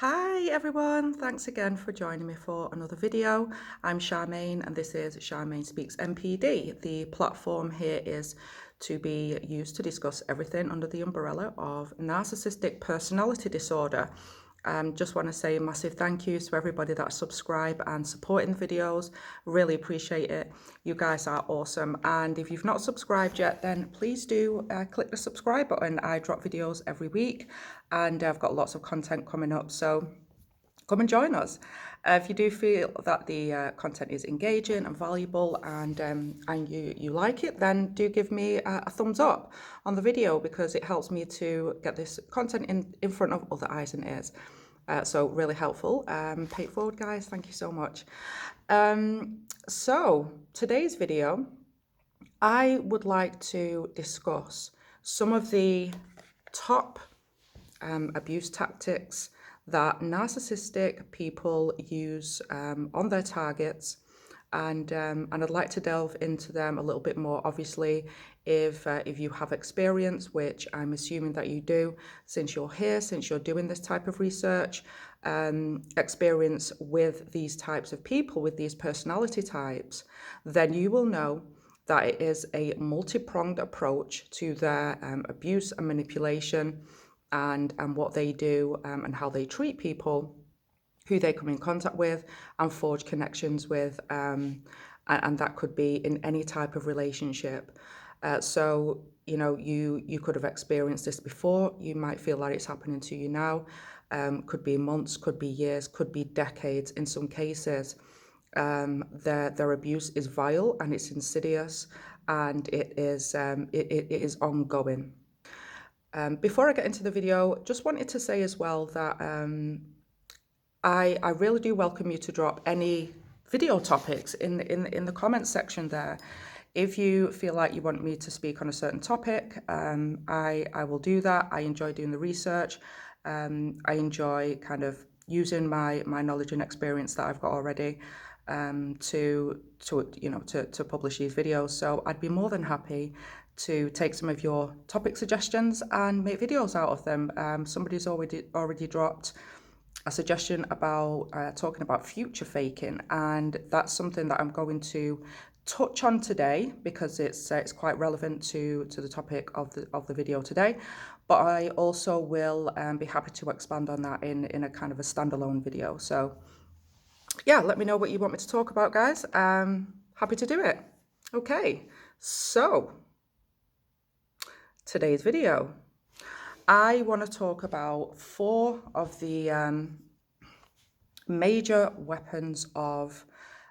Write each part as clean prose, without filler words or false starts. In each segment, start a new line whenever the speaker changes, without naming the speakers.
Hi everyone, thanks again for joining me for another video. I'm Charmaine and this is Charmaine Speaks MPD. The platform here is to be used to discuss everything under the umbrella of narcissistic personality disorder. Just want to say a massive thank you to everybody that subscribe and supporting the videos. Really appreciate it. You guys are awesome. And if you've not subscribed yet, then please do click the subscribe button. I drop videos every week and I've got lots of content coming up. So come and join us. If you do feel that the content is engaging and valuable and you like it, then do give me a thumbs up on the video because it helps me to get this content in front of other eyes and ears. So really helpful. Pay it forward, guys. Thank you so much. So today's video, I would like to discuss some of the top abuse tactics that narcissistic people use on their targets, and I'd like to delve into them a little bit more. Obviously, if you have experience, which I'm assuming that you do, since you're here, since you're doing this type of research, experience with these types of people, with these personality types, then you will know that it is a multi-pronged approach to their abuse and manipulation, and what they do and how they treat people who they come in contact with and forge connections with, and that could be in any type of relationship. So, you know, you could have experienced this before. You might feel that it's happening to you now. Could be months, could be years, could be decades in some cases. Their abuse is vile and it's insidious, and it is ongoing. Before I get into the video, just wanted to say as well that I really do welcome you to drop any video topics in the comments section there. If you feel like you want me to speak on a certain topic, I will do that. I enjoy doing the research. I enjoy kind of using my knowledge and experience that I've got already to publish these videos. So I'd be more than happy to take some of your topic suggestions and make videos out of them. Somebody's already dropped a suggestion about talking about future faking, and that's something that I'm going to touch on today because it's quite relevant to the topic of the video today. But I also will be happy to expand on that in a kind of a standalone video. So yeah, let me know what you want me to talk about, guys. Happy to do it. Okay, so today's video, I want to talk about 4 of the major weapons of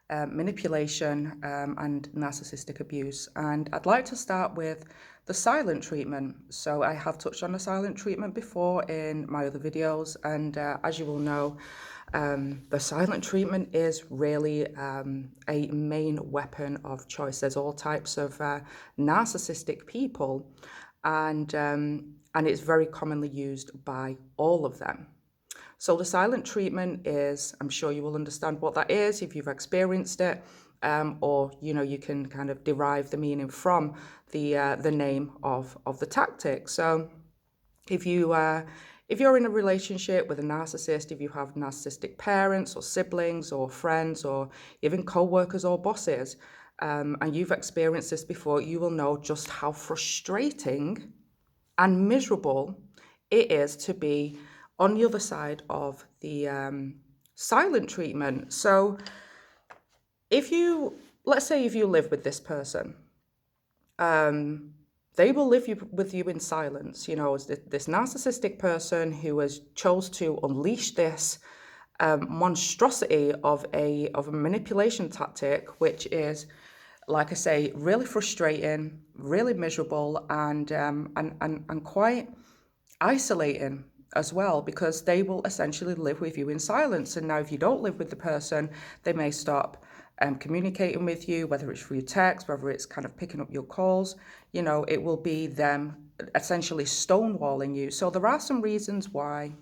manipulation and narcissistic abuse. And I'd like to start with the silent treatment. So I have touched on the silent treatment before in my other videos, and as you will know, the silent treatment is really a main weapon of choice. There's all types of narcissistic people, and it's very commonly used by all of them. So the silent treatment is, I'm sure you will understand what that is if you've experienced it, or you can kind of derive the meaning from the name of the tactic. So if you're in a relationship with a narcissist, if you have narcissistic parents or siblings or friends or even co-workers or bosses, and you've experienced this before, you will know just how frustrating and miserable it is to be on the other side of the silent treatment. So let's say if you live with this person, they will live with you in silence, as this narcissistic person who has chose to unleash this monstrosity of a manipulation tactic, which is, like I say, really frustrating, really miserable, and quite isolating as well, because they will essentially live with you in silence. And now if you don't live with the person, they may stop communicating with you, whether it's through text, whether it's kind of picking up your calls. It will be them essentially stonewalling you. So there are some reasons why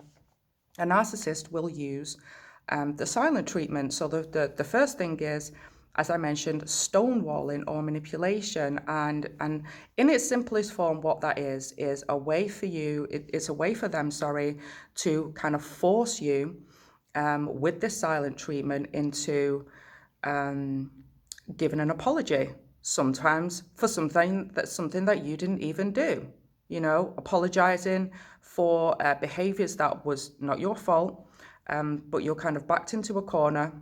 a narcissist will use the silent treatment. So the first thing is as I mentioned, stonewalling or manipulation. And in its simplest form, what that is a way for you, it's a way for them, to kind of force you with this silent treatment into giving an apology, sometimes for something that you didn't even do. Apologizing for behaviors that was not your fault, but you're kind of backed into a corner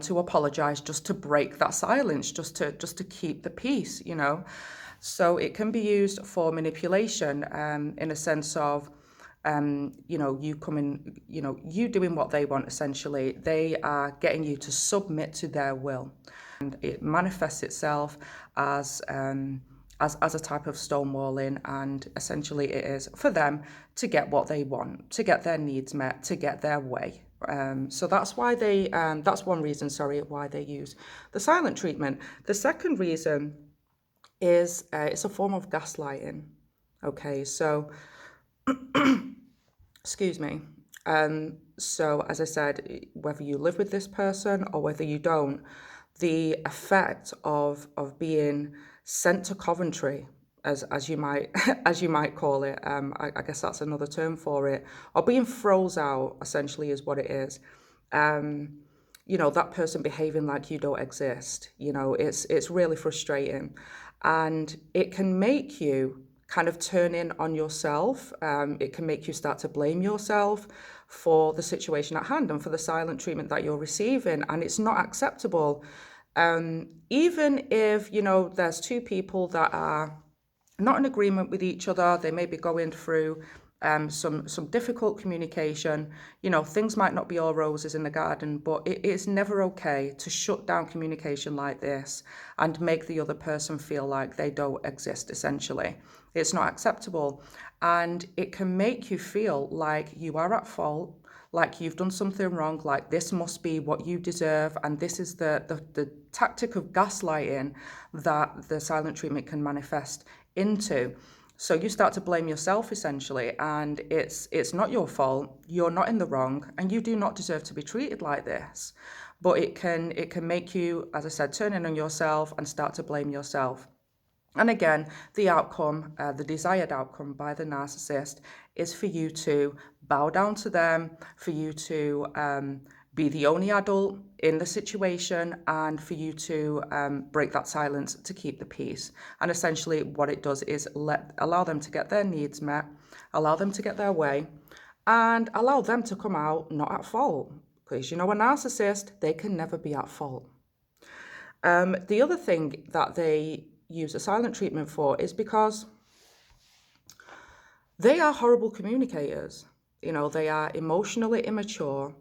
to apologize, just to break that silence, just to keep the peace. So it can be used for manipulation, in a sense of you coming, you doing what they want. Essentially, they are getting you to submit to their will, and it manifests itself as a type of stonewalling, and essentially it is for them to get what they want, to get their needs met, to get their way. So that's why that's one reason, why they use the silent treatment. The second reason is it's a form of gaslighting. Okay, so excuse me. So as I said, whether you live with this person or whether you don't, the effect of being sent to Coventry, as you might as you might call it, I guess that's another term for it, or being froze out, essentially, is what it is. That person behaving like you don't exist. It's really frustrating, and it can make you kind of turn in on yourself. It can make you start to blame yourself for the situation at hand and for the silent treatment that you're receiving, and it's not acceptable. Even if, there's two people that are not in agreement with each other, they may be going through some difficult communication. Things might not be all roses in the garden, but it is never okay to shut down communication like this and make the other person feel like they don't exist, essentially. It's not acceptable. And it can make you feel like you are at fault, like you've done something wrong, like this must be what you deserve. And this is the tactic of gaslighting that the silent treatment can manifest into. So you start to blame yourself, essentially, and it's not your fault. You're not in the wrong, and you do not deserve to be treated like this. But it can make you, as I said, turn in on yourself and start to blame yourself. And again, the outcome, the desired outcome by the narcissist, is for you to bow down to them, for you to be the only adult in the situation, and for you to break that silence to keep the peace. And essentially what it does is allow them to get their needs met, allow them to get their way, and allow them to come out not at fault. Because a narcissist, they can never be at fault. The other thing that they use a silent treatment for is because they are horrible communicators. They are emotionally immature,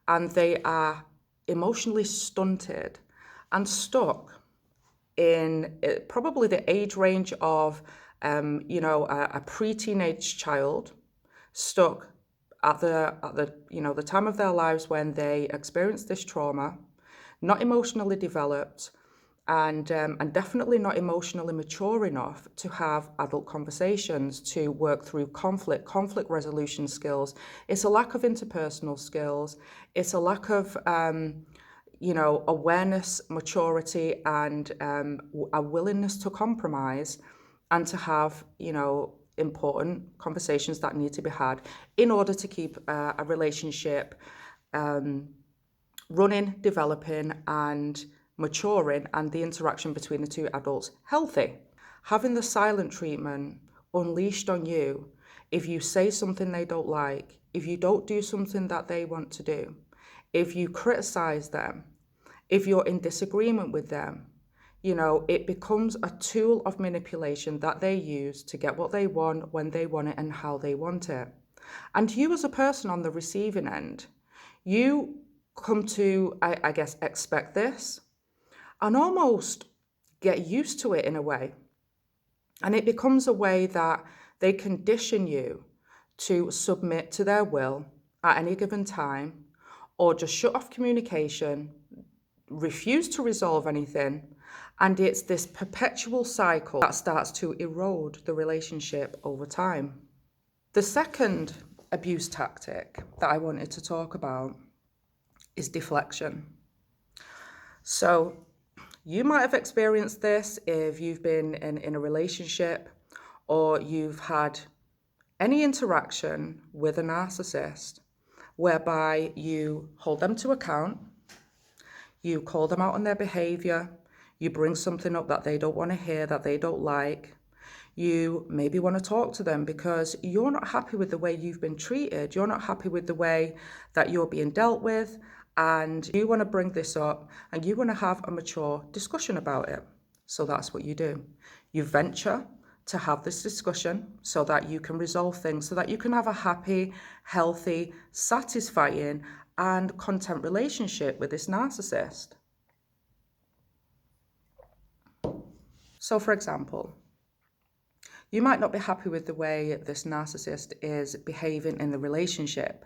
and they are emotionally stunted and stuck in probably the age range of, a pre-teenage child, stuck at the time of their lives when they experienced this trauma, not emotionally developed, and definitely not emotionally mature enough to have adult conversations, to work through conflict resolution skills. It's a lack of interpersonal skills. It's a lack of, awareness, maturity, and a willingness to compromise and to have, important conversations that need to be had in order to keep a relationship running, developing, and maturing, and the interaction between the two adults healthy. Having the silent treatment unleashed on you, if you say something they don't like, if you don't do something that they want to do, if you criticize them, if you're in disagreement with them, it becomes a tool of manipulation that they use to get what they want, when they want it, and how they want it. And you, as a person on the receiving end, you come to, I guess, expect this and almost get used to it in a way. And it becomes a way that they condition you to submit to their will at any given time, or just shut off communication, refuse to resolve anything. And it's this perpetual cycle that starts to erode the relationship over time. The second abuse tactic that I wanted to talk about is deflection. So You might have experienced this if you've been in a relationship or you've had any interaction with a narcissist whereby you hold them to account, you call them out on their behavior, you bring something up that they don't want to hear, that they don't like. You maybe want to talk to them because you're not happy with the way you've been treated. You're not happy with the way that you're being dealt with. And you want to bring this up and you want to have a mature discussion about it. So that's what you do. You venture to have this discussion so that you can resolve things, so that you can have a happy, healthy, satisfying, and content relationship with this narcissist. So, for example, you might not be happy with the way this narcissist is behaving in the relationship.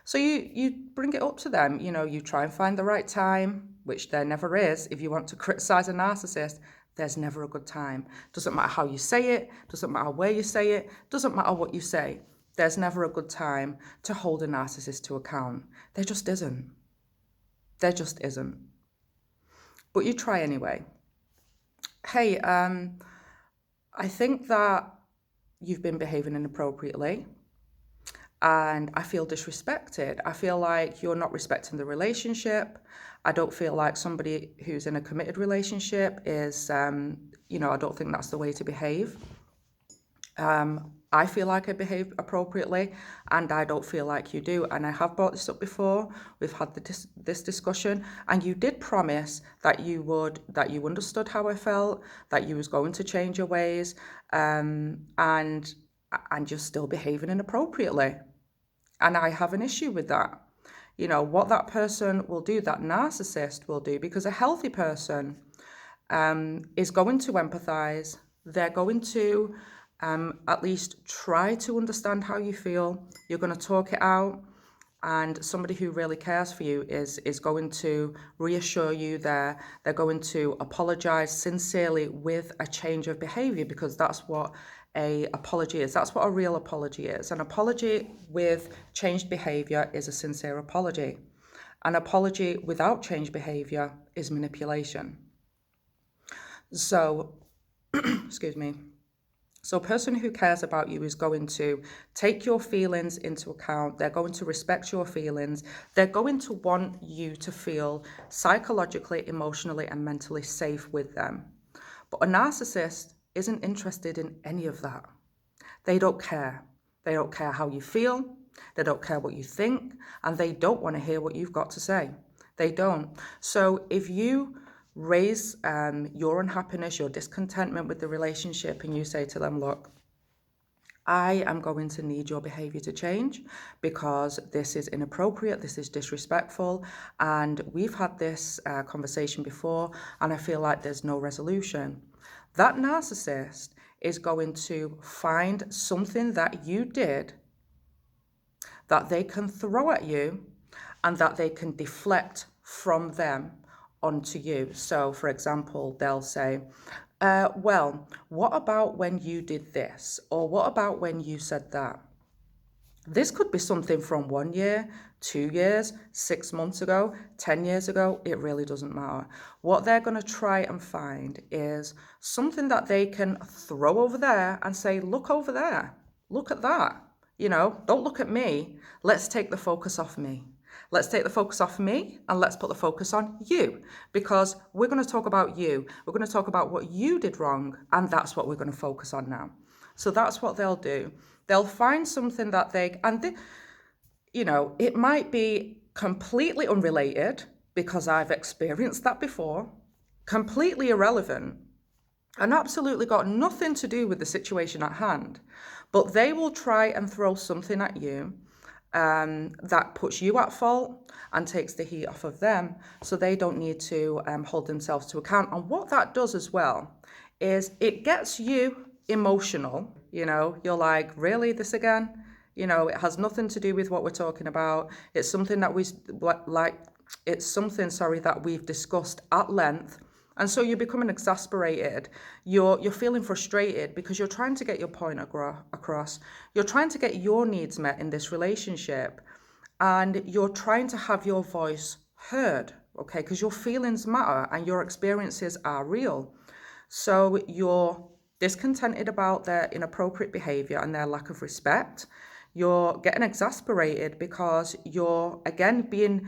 So you bring it up to them, you try and find the right time, which there never is. If you want to criticize a narcissist, there's never a good time. Doesn't matter how you say it, doesn't matter where you say it, doesn't matter what you say. There's never a good time to hold a narcissist to account. There just isn't. There just isn't. But you try anyway. Hey, I think that you've been behaving inappropriately and I feel disrespected. I feel like you're not respecting the relationship. I don't feel like somebody who's in a committed relationship is, I don't think that's the way to behave. I feel like I behave appropriately and I don't feel like you do. And I have brought this up before. We've had this discussion and you did promise that you understood how I felt, that you was going to change your ways, and you're still behaving inappropriately. And I have an issue with that. What that person will do, that narcissist will do, because a healthy person is going to empathize. They're going to at least try to understand how you feel. You're going to talk it out. And somebody who really cares for you is going to reassure you there. They're going to apologize sincerely with a change of behavior, because that's what an apology is. That's what a real apology is. An apology with changed behavior is a sincere apology. An apology without changed behavior is manipulation. So, excuse me. So a person who cares about you is going to take your feelings into account. They're going to respect your feelings. They're going to want you to feel psychologically, emotionally, and mentally safe with them. But a narcissist isn't interested in any of that. They don't care. They don't care how you feel. They don't care what you think. And they don't want to hear what you've got to say. They don't. So if you raise your unhappiness, your discontentment with the relationship, and you say to them, look, I am going to need your behavior to change because this is inappropriate, this is disrespectful, and we've had this conversation before and I feel like there's no resolution. That narcissist is going to find something that you did that they can throw at you and that they can deflect from them onto you. So, for example, they'll say, well, what about when you did this? Or what about when you said that? This could be something from 1 year, 2 years, 6 months ago, 10 years ago. It really doesn't matter. What they're going to try and find is something that they can throw over there and say, look over there. Look at that. Don't look at me. Let's take the focus off me. Let's take the focus off me and let's put the focus on you, because we're going to talk about you. We're going to talk about what you did wrong, and that's what we're going to focus on now. So that's what they'll do. They'll find something that it might be completely unrelated, because I've experienced that before, completely irrelevant, and absolutely got nothing to do with the situation at hand. But they will try and throw something at you that puts you at fault and takes the heat off of them, so they don't need to hold themselves to account. And what that does as well is it gets you emotional. You're like, really, this again? It has nothing to do with what we're talking about. It's something that that we've discussed at length. And so you're becoming exasperated. You're feeling frustrated because you're trying to get your point across. You're trying to get your needs met in this relationship. And you're trying to have your voice heard, okay? Because your feelings matter and your experiences are real. So you're discontented about their inappropriate behavior and their lack of respect. You're getting exasperated because you're, again, being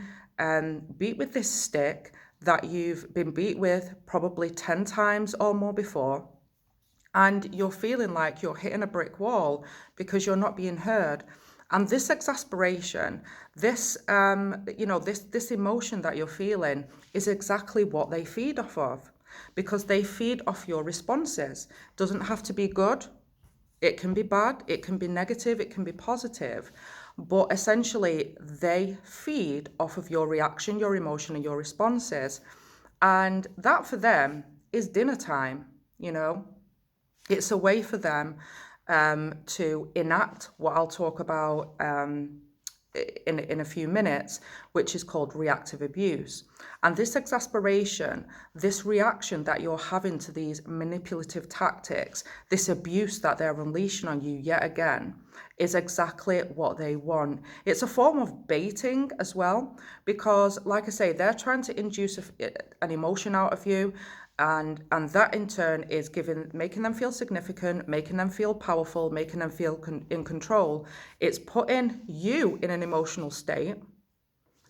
beat with this stick that you've been beat with probably 10 times or more before. And you're feeling like you're hitting a brick wall because you're not being heard. And this exasperation, this this emotion that you're feeling is exactly what they feed off of, because they feed off your responses. Doesn't have to be good. It can be bad, it can be negative, it can be positive, but essentially they feed off of your reaction, your emotion, and your responses. And that for them is dinner time, It's a way for them to enact what I'll talk about in a few minutes, which is called reactive abuse. And this exasperation, this reaction that you're having to these manipulative tactics, this abuse that they're unleashing on you yet again, is exactly what they want. It's a form of baiting as well, because like I say, they're trying to induce an emotion out of you. And that in turn is making them feel significant, making them feel powerful, making them feel in control. It's putting you in an emotional state,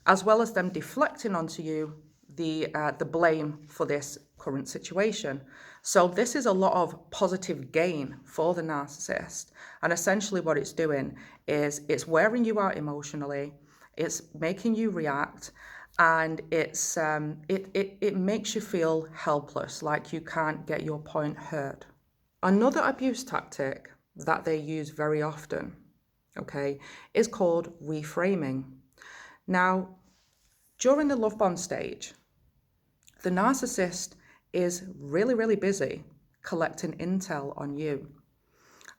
as well as them deflecting onto you the blame for this current situation. So this is a lot of positive gain for the narcissist. And essentially what it's doing is it's wearing you out emotionally, it's making you react, and it's it makes you feel helpless, like you can't get your point heard. Another abuse tactic that they use very often, okay, is called reframing. Now, during the love bomb stage, the narcissist is really, really busy collecting intel on you.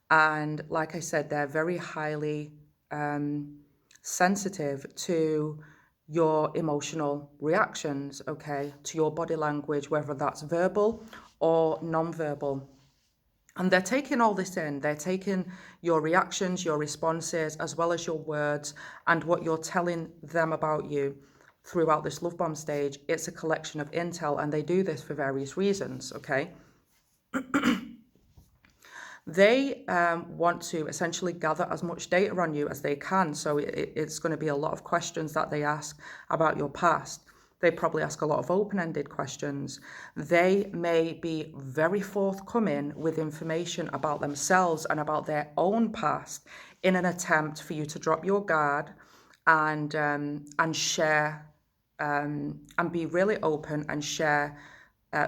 And like I said, they're very highly sensitive to your emotional reactions, okay, to your body language, whether that's verbal or non-verbal. And they're taking all this in. They're taking your reactions, your responses, as well as your words and what you're telling them about you throughout this love bomb stage. It's a collection of intel, and they do this for various reasons, okay? They want to essentially gather as much data on you as they can. So it's going to be a lot of questions that they ask about your past. They probably ask a lot of open-ended questions. They may be very forthcoming with information about themselves and about their own past in an attempt for you to drop your guard and share and be really open and share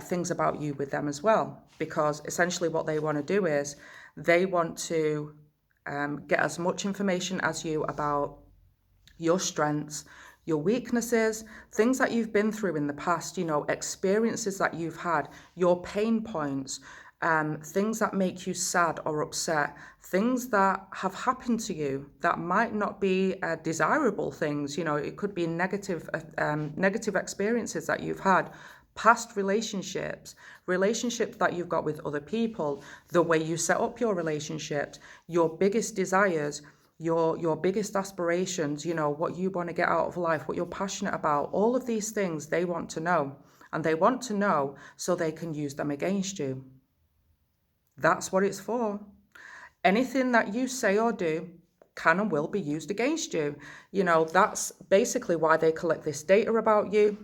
things about you with them as well. Because essentially what they want to do is they want to get as much information as you about your strengths, your weaknesses, things that you've been through in the past, experiences that you've had, your pain points, things that make you sad or upset, things that have happened to you that might not be desirable things. It could be negative experiences that you've had, past relationships that you've got with other people, the way you set up your relationships, your biggest desires, your biggest aspirations, what you want to get out of life, what you're passionate about. All of these things they want to know, and they want to know so they can use them against you. That's what it's for. Anything that you say or do can and will be used against you. That's basically why they collect this data about you,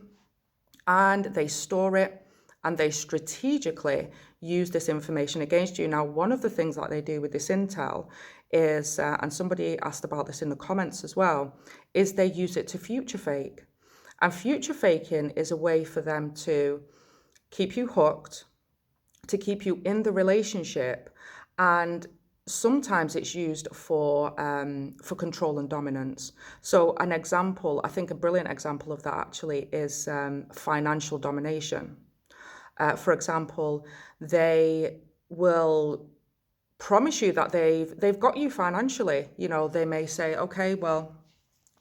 and they store it, and they strategically use this information against you. Now, one of the things that they do with this intel is, and somebody asked about this in the comments as well, is they use it to future fake. And future faking is a way for them to keep you hooked, to keep you in the relationship, and sometimes it's used for control and dominance. So an example, I think a brilliant example of that actually is financial domination. For example, they will promise you that they've got you financially. They may say, okay, well,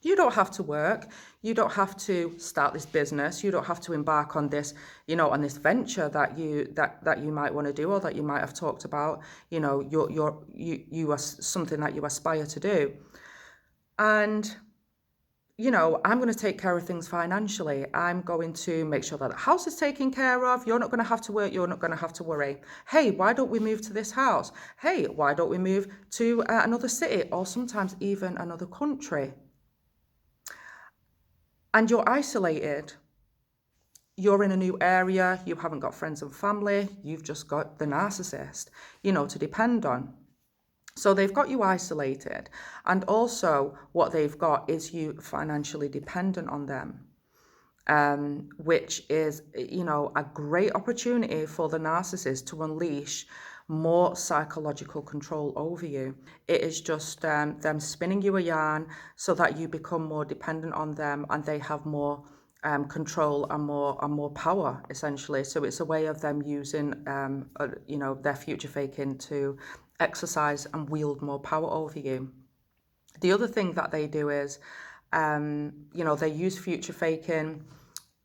you don't have to work. You don't have to start this business. You don't have to embark on this, on this venture that you might want to do, or that you might have talked about. You are something that you aspire to do, and I'm going to take care of things financially. I'm going to make sure that the house is taken care of. You're not going to have to work. You're not going to have to worry. Hey, why don't we move to this house? Hey, why don't we move to another city, or sometimes even another country? And you're isolated. You're in a new area. You haven't got friends and family. You've just got the narcissist, to depend on. So they've got you isolated, and also what they've got is you financially dependent on them, which is, a great opportunity for the narcissist to unleash more psychological control over you. It is just them spinning you a yarn so that you become more dependent on them, and they have more control and more power, essentially. So it's a way of them using, their future faking to exercise and wield more power over you. The other thing that they do is, they use future faking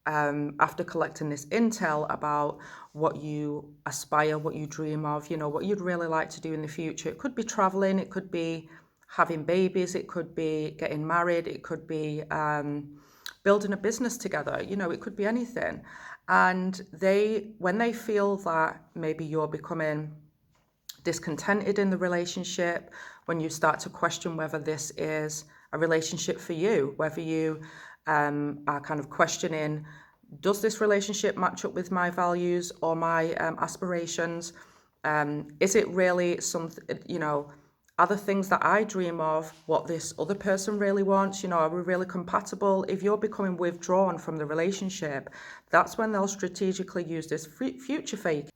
after collecting this intel about what you aspire, what you dream of, what you'd really like to do in the future. It could be traveling, it could be having babies, it could be getting married, it could be building a business together, it could be anything. And when they feel that maybe you're becoming discontented in the relationship, when you start to question whether this is a relationship for you, whether you are kind of questioning, does this relationship match up with my values or my aspirations? Is it really something, are the things that I dream of what this other person really wants? Are we really compatible? If you're becoming withdrawn from the relationship, that's when they'll strategically use this future fake.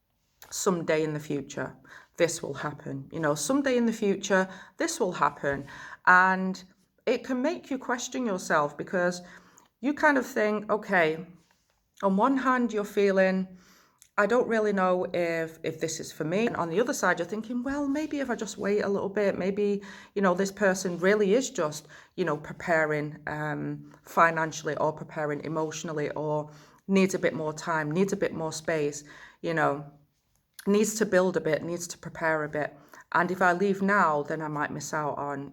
Someday in the future, this will happen. Someday in the future, this will happen. And it can make you question yourself, because you kind of think, okay, on one hand, you're feeling, I don't really know if this is for me. And on the other side, you're thinking, well, maybe if I just wait a little bit, maybe, this person really is just, preparing financially, or preparing emotionally, or needs a bit more time, needs a bit more space, needs to build a bit, needs to prepare a bit. And if I leave now, then I might miss out on,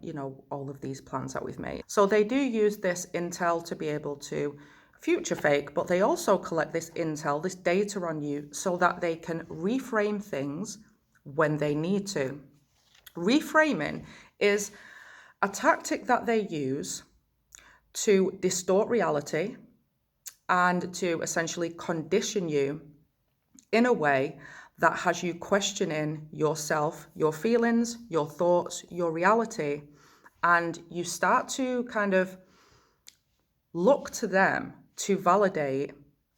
all of these plans that we've made. So they do use this intel to be able to future fake, but they also collect this intel, this data on you, so that they can reframe things when they need to. Reframing is a tactic that they use to distort reality and to essentially condition you in a way that has you questioning yourself, your feelings, your thoughts, your reality, and you start to kind of look to them to validate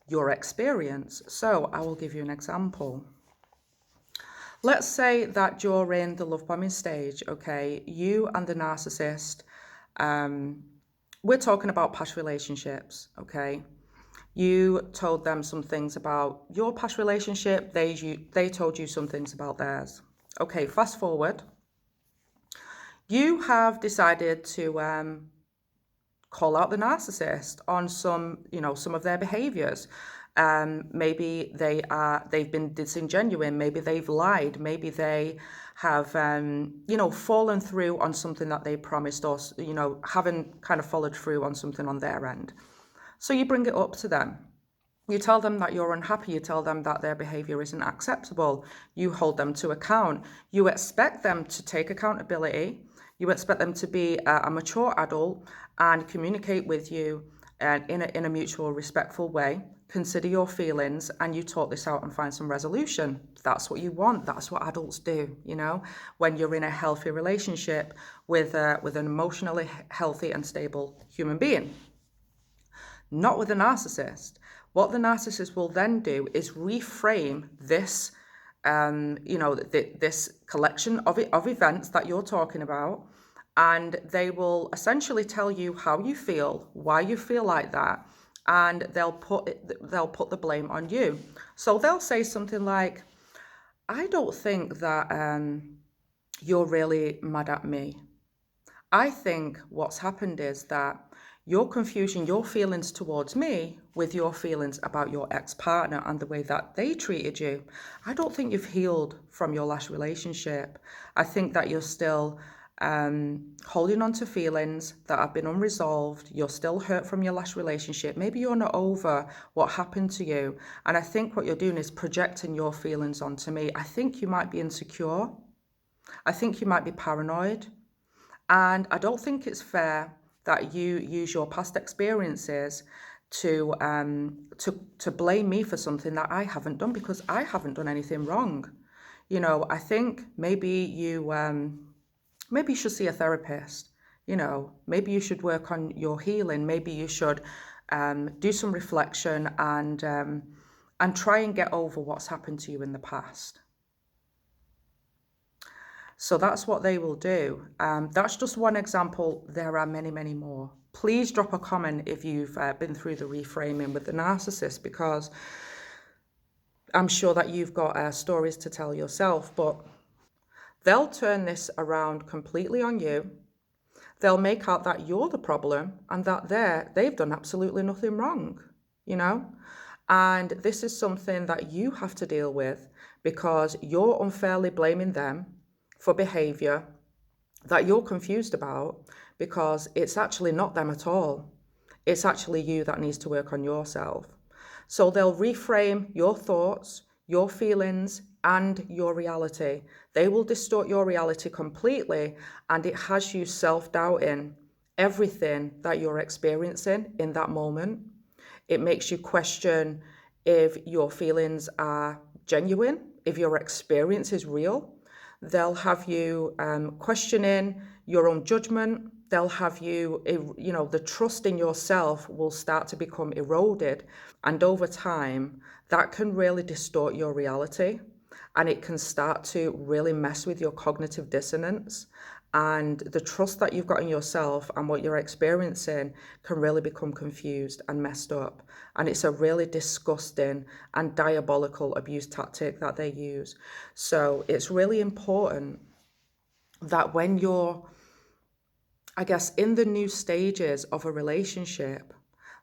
your experience. So I will give you an example. Let's say that during the love bombing stage, okay, you and the narcissist, we're talking about past relationships, okay? You told them some things about your past relationship, they told you some things about theirs. Okay, fast forward. You have decided to call out the narcissist on some of their behaviors. Maybe they've been disingenuous, maybe they've lied, maybe they have fallen through on something that they promised, or haven't kind of followed through on something on their end. So you bring it up to them. You tell them that you're unhappy. You tell them that their behavior isn't acceptable. You hold them to account. You expect them to take accountability. You expect them to be a mature adult and communicate with you in a mutual, respectful way. Consider your feelings, and you talk this out and find some resolution. That's what you want. That's what adults do, when you're in a healthy relationship with an emotionally healthy and stable human being. Not with a narcissist. What the narcissist will then do is reframe this, this collection of events that you're talking about, and they will essentially tell you how you feel, why you feel like that, and they'll put the blame on you. So they'll say something like, I don't think that you're really mad at me. I think what's happened is that you're confusing your feelings towards me with your feelings about your ex-partner and the way that they treated you. I don't think you've healed from your last relationship. I think that you're still holding on to feelings that have been unresolved. You're still hurt from your last relationship. Maybe you're not over what happened to you. And I think what you're doing is projecting your feelings onto me. I think you might be insecure. I think you might be paranoid. And I don't think it's fair that you use your past experiences to blame me for something that I haven't done, because I haven't done anything wrong. You know, I think maybe you should see a therapist. You know, maybe you should work on your healing. Maybe you should do some reflection and try and get over what's happened to you in the past. So that's what they will do. That's just one example. There are many, many more. Please drop a comment if you've been through the reframing with the narcissist, because I'm sure that you've got stories to tell yourself, but they'll turn this around completely on you. They'll make out that you're the problem and that they've done absolutely nothing wrong, you know? And this is something that you have to deal with, because you're unfairly blaming them for behavior that you're confused about, because it's actually not them at all. It's actually you that needs to work on yourself. So they'll reframe your thoughts, your feelings, and your reality. They will distort your reality completely, and it has you self-doubting everything that you're experiencing in that moment. It makes you question if your feelings are genuine, if your experience is real. They'll have you questioning your own judgment. They'll have you, you know, the trust in yourself will start to become eroded. And over time, that can really distort your reality. And it can start to really mess with your cognitive dissonance. And the trust that you've got in yourself and what you're experiencing can really become confused and messed up. And it's a really disgusting and diabolical abuse tactic that they use. So it's really important that when you're, I guess, in the new stages of a relationship,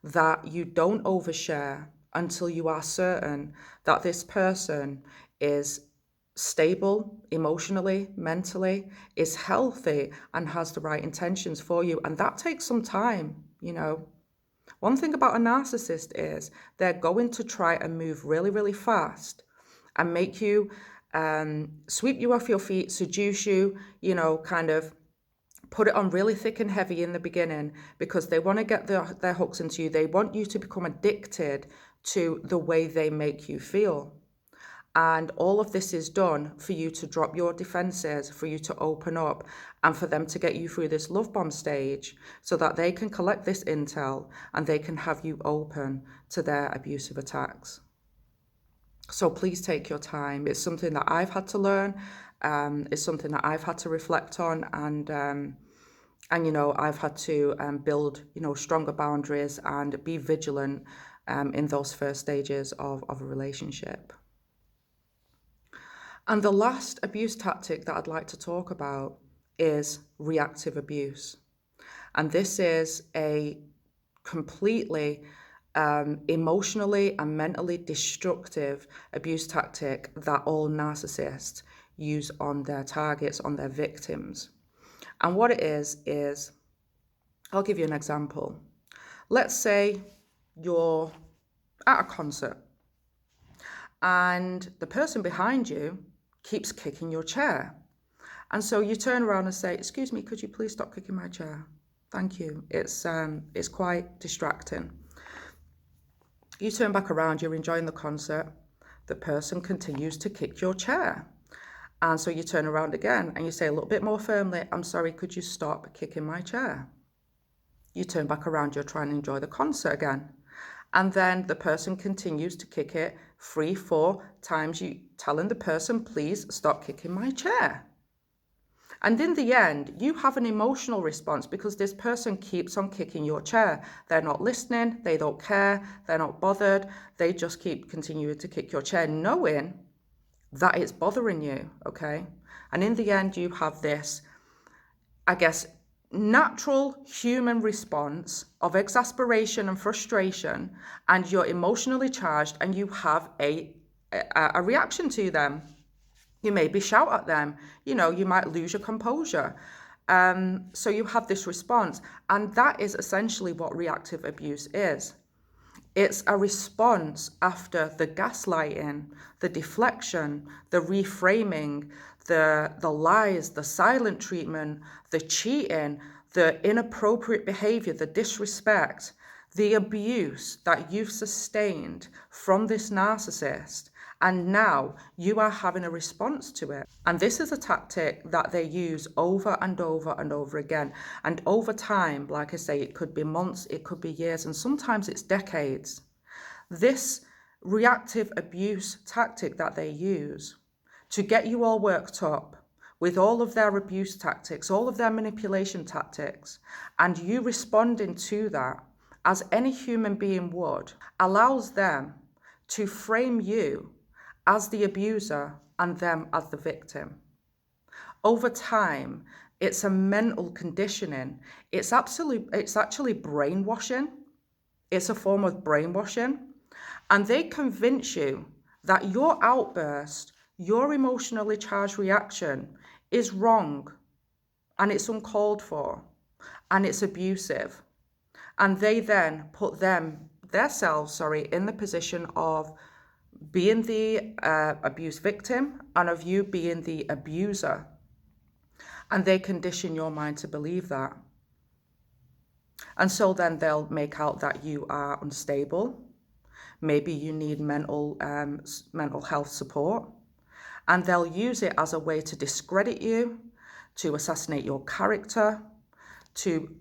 that you don't overshare until you are certain that this person is stable emotionally, mentally, is healthy, and has the right intentions for you. And that takes some time, you know. One thing about a narcissist is they're going to try and move really, really fast and make you sweep you off your feet, seduce you, you know, kind of put it on really thick and heavy in the beginning, because they want to get their hooks into you. They want you to become addicted to the way they make you feel. And all of this is done for you to drop your defenses, for you to open up, and for them to get you through this love bomb stage so that they can collect this intel and they can have you open to their abusive attacks. So please take your time. It's something that I've had to learn. It's something that I've had to reflect on, and you know, I've had to build, you know, stronger boundaries and be vigilant in those first stages of a relationship. And the last abuse tactic that I'd like to talk about is reactive abuse. And this is a completely emotionally and mentally destructive abuse tactic that all narcissists use on their targets, on their victims. And what it is, I'll give you an example. Let's say you're at a concert and the person behind you keeps kicking your chair. And so you turn around and say, "Excuse me, could you please stop kicking my chair? Thank you. It's quite distracting." You turn back around, you're enjoying the concert. The person continues to kick your chair. And so you turn around again and you say a little bit more firmly, "I'm sorry, could you stop kicking my chair?" You turn back around, you're trying to enjoy the concert again. And then the person continues to kick it 3-4 times, you telling the person, "Please stop kicking my chair." And in the end, you have an emotional response because this person keeps on kicking your chair. They're not listening, they don't care, they're not bothered. They just keep continuing to kick your chair, knowing that it's bothering you, okay? And in the end, you have this, I guess, natural human response of exasperation and frustration, and you're emotionally charged and you have a reaction to them. You maybe shout at them, you know, you might lose your composure. So you have this response, and that is essentially what reactive abuse is. It's a response after the gaslighting, the deflection, the reframing, the lies, the silent treatment, the cheating, the inappropriate behavior, the disrespect, the abuse that you've sustained from this narcissist. And now you are having a response to it. And this is a tactic that they use over and over and over again. And over time, like I say, it could be months, it could be years, and sometimes it's decades. This reactive abuse tactic that they use to get you all worked up with all of their abuse tactics, all of their manipulation tactics, and you responding to that as any human being would, allows them to frame you as the abuser and them as the victim. Over time, it's a mental conditioning. It's actually brainwashing. It's a form of brainwashing. And they convince you that your outburst, your emotionally charged reaction is wrong, and it's uncalled for, and it's abusive. And they then put themselves in the position of being the abuse victim and of you being the abuser. And they condition your mind to believe that. And so then they'll make out that you are unstable. Maybe you need mental health support. And they'll use it as a way to discredit you, to assassinate your character, to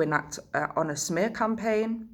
enact on a smear campaign.